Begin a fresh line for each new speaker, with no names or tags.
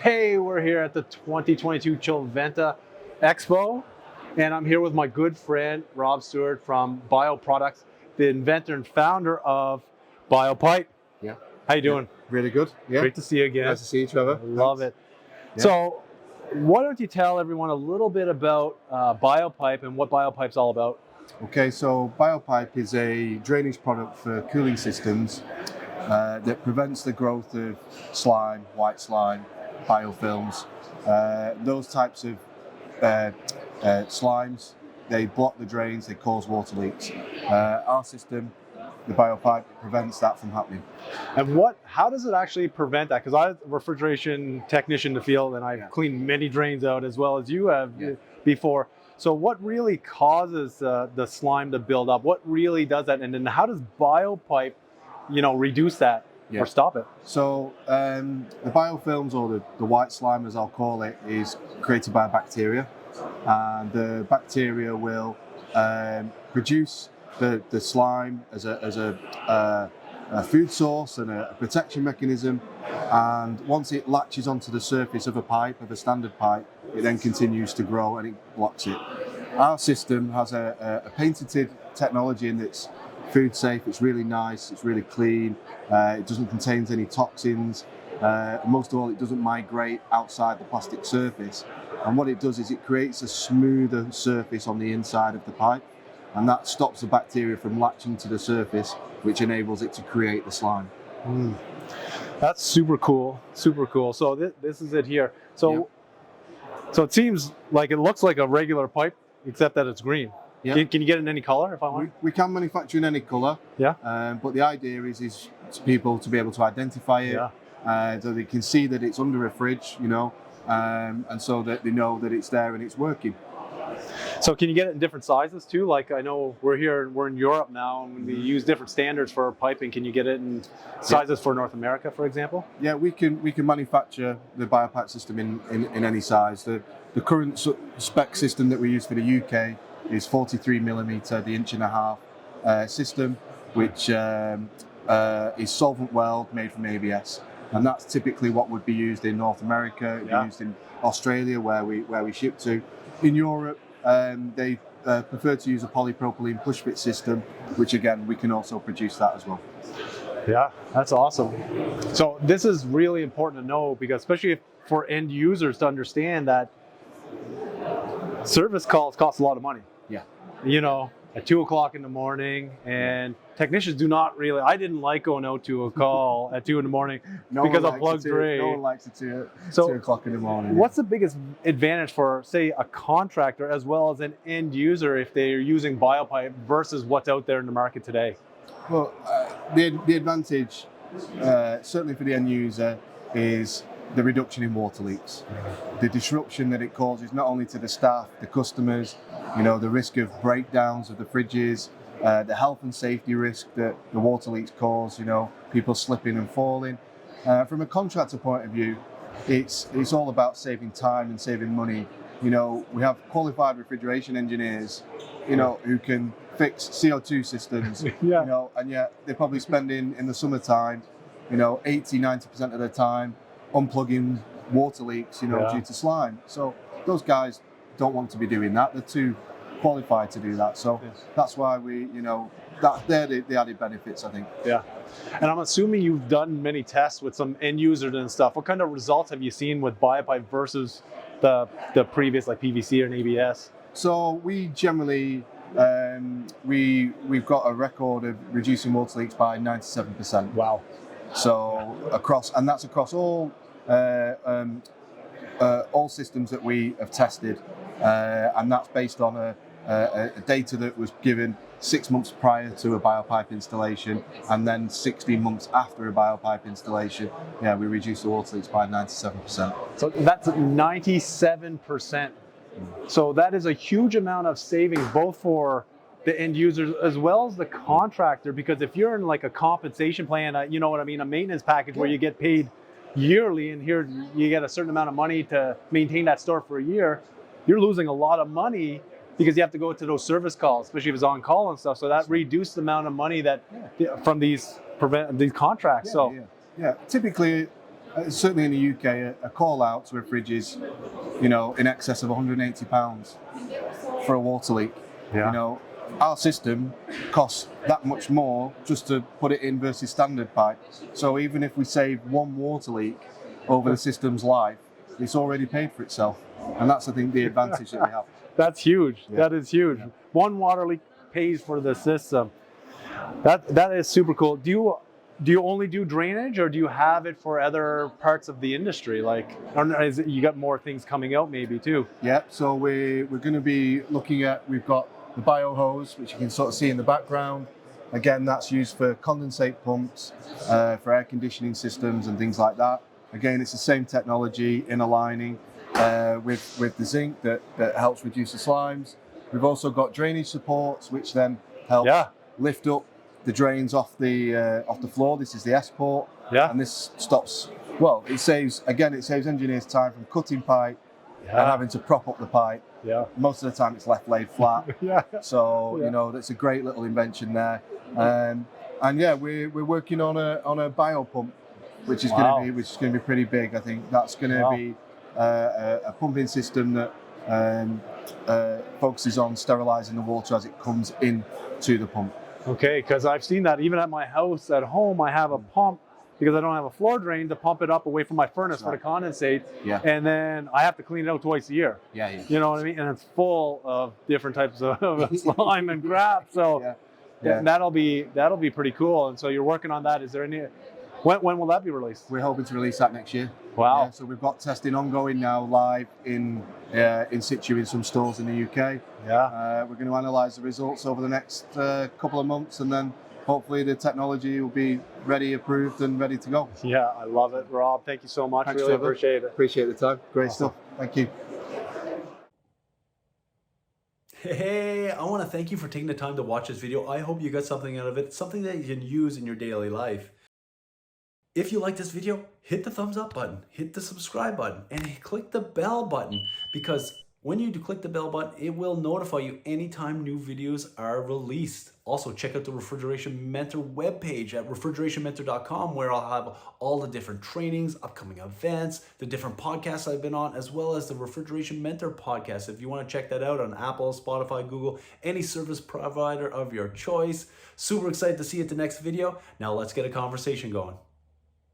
Hey, we're here at the 2022 Chillventa Expo, and I'm here with my good friend Rob Stewart from Bioproducts, the inventor and founder of BioPipe.
Yeah.
How you doing?
Really good. Yeah.
Great to see you again.
Nice to see you, Trevor.
Love
Thanks.
it.
Yeah.
So, why don't you tell everyone a little bit about BioPipe and what BioPipe's all about?
Okay, so BioPipe is a drainage product for cooling systems that prevents the growth of slime, white slime, biofilms, those types of slimes. They block the drains, they cause water leaks. Our system, the BioPipe, prevents that from happening.
And how does it actually prevent that? Because I'm a refrigeration technician in the field, and I've cleaned many drains out as well as you have before. So what really causes the slime to build up? What really does that? And then how does BioPipe, reduce that or stop it?
So the biofilms, or the white slime as I'll call it, is created by bacteria. And the bacteria will produce the slime as a food source and a protection mechanism, and once it latches onto the surface of a pipe, of a standard pipe, it then continues to grow and it blocks it. Our system has a patented technology in that's food safe. It's really nice, it's really clean, it doesn't contain any toxins, most of all it doesn't migrate outside the plastic surface, and what it does is it creates a smoother surface on the inside of the pipe, and that stops the bacteria from latching to the surface, which enables it to create the slime.
That's super cool, super cool. So this is it here. So it seems like, it looks like a regular pipe, except that it's green. Can you get it in any color if I want?
We can manufacture in any color. But the idea is for people to be able to identify it, so they can see that it's under a fridge, and so that they know that it's there and it's working.
So can you get it in different sizes too? Like, I know we're in Europe now, and we use different standards for piping. Can you get it in sizes for North America, for example?
Yeah, we can manufacture the BioPipe system in any size. The current spec system that we use for the UK is 43 millimeter, the 1.5 inch system, which is solvent weld made from ABS, and that's typically what would be used in North America. It'd be used in Australia, where we ship to. In Europe, they prefer to use a polypropylene push fit system, which again we can also produce that as well.
Yeah, that's awesome. So this is really important to know, because especially for end users to understand that service calls cost a lot of money. At 2 o'clock in the morning, and technicians do not really. I didn't like going out to a call at 2 in the morning because of plug drain.
No one likes it to 2 o'clock in the morning.
What's the biggest advantage for, say, a contractor as well as an end user if they're using BioPipe versus what's out there in the market today?
Well, the advantage, certainly for the end user, is the reduction in water leaks. The disruption that it causes not only to the staff, the customers, the risk of breakdowns of the fridges, the health and safety risk that the water leaks cause, people slipping and falling. From a contractor point of view, it's all about saving time and saving money. We have qualified refrigeration engineers, who can fix CO2 systems, and yet they're probably spending in the summertime, 80-90% of their time unplugging water leaks, due to slime. So those guys don't want to be doing that. They're too qualified to do that. So that's why they're the added benefits, I think.
Yeah. And I'm assuming you've done many tests with some end users and stuff. What kind of results have you seen with BioPipe versus the previous, like PVC or ABS? So
we generally, we've got a record of reducing water leaks by 97%.
Wow.
So that's across all systems that we have tested, and that's based on a data that was given 6 months prior to a BioPipe installation, and then 16 months after a BioPipe installation. We reduced the water leaks by 97%.
So that's 97%. So that is a huge amount of savings, both for the end users as well as the contractor, because if you're in like a compensation plan, a maintenance package where you get paid yearly, and here you get a certain amount of money to maintain that store for a year, you're losing a lot of money because you have to go to those service calls, especially if it's on call and stuff. So that reduced the amount of money that from these contracts.
Typically certainly in the UK, a call out to a fridge is, in excess of £180 for a water leak.
Yeah.
Our system costs that much more just to put it in versus standard pipe. So even if we save one water leak over the system's life, it's already paid for itself. And that's, I think, the advantage that we have.
That's huge.
Yeah.
That is huge.
Yeah.
One water leak pays for the system. That is super cool. Do you only do drainage, or do you have it for other parts of the industry? Like, you got more things coming out maybe too?
Yeah. So we're going to be looking at. We've got the bio hose, which you can sort of see in the background. Again, that's used for condensate pumps, for air conditioning systems and things like that. Again, it's the same technology, inner lining with the zinc that helps reduce the slimes. We've also got drainage supports, which then help lift up the drains off the floor. This is the S port, and this stops. Well, it saves engineers time from cutting pipe and having to prop up the pipe.
Yeah.
Most of the time, it's left laid flat.
Yeah.
So that's a great little invention there. And yeah, we're working on a bio pump, which is going to be pretty big. I think that's going to be a pumping system that focuses on sterilizing the water as it comes into the pump.
Okay, because I've seen that even at my house at home. I have a pump because I don't have a floor drain to pump it up away from my furnace for the condensate. Yeah. And then I have to clean it out twice a year.
Yeah.
You know what I mean? And it's full of different types of slime and crap. So that'll be pretty cool. And so you're working on that. Is there any? When will that be released?
We're hoping to release that next year.
Wow.
Yeah, so we've got testing ongoing now, live in situ in some stores in the UK.
Yeah.
We're going to analyse the results over the next couple of months, and then hopefully the technology will be ready, approved, and ready to go.
Yeah, I love it, Rob. Thank you so much.
Thanks,
really
Trevor.
appreciate it.
Appreciate the time. Great stuff. Thank you.
Hey, I want to thank you for taking the time to watch this video. I hope you got something out of it, something that you can use in your daily life. If you like this video, hit the thumbs up button, hit the subscribe button, and click the bell button, because when you do click the bell button, it will notify you anytime new videos are released. Also, check out the Refrigeration Mentor webpage at refrigerationmentor.com, where I'll have all the different trainings, upcoming events, the different podcasts I've been on, as well as the Refrigeration Mentor podcast. If you want to check that out on Apple, Spotify, Google, any service provider of your choice. Super excited to see you at the next video. Now let's get a conversation going.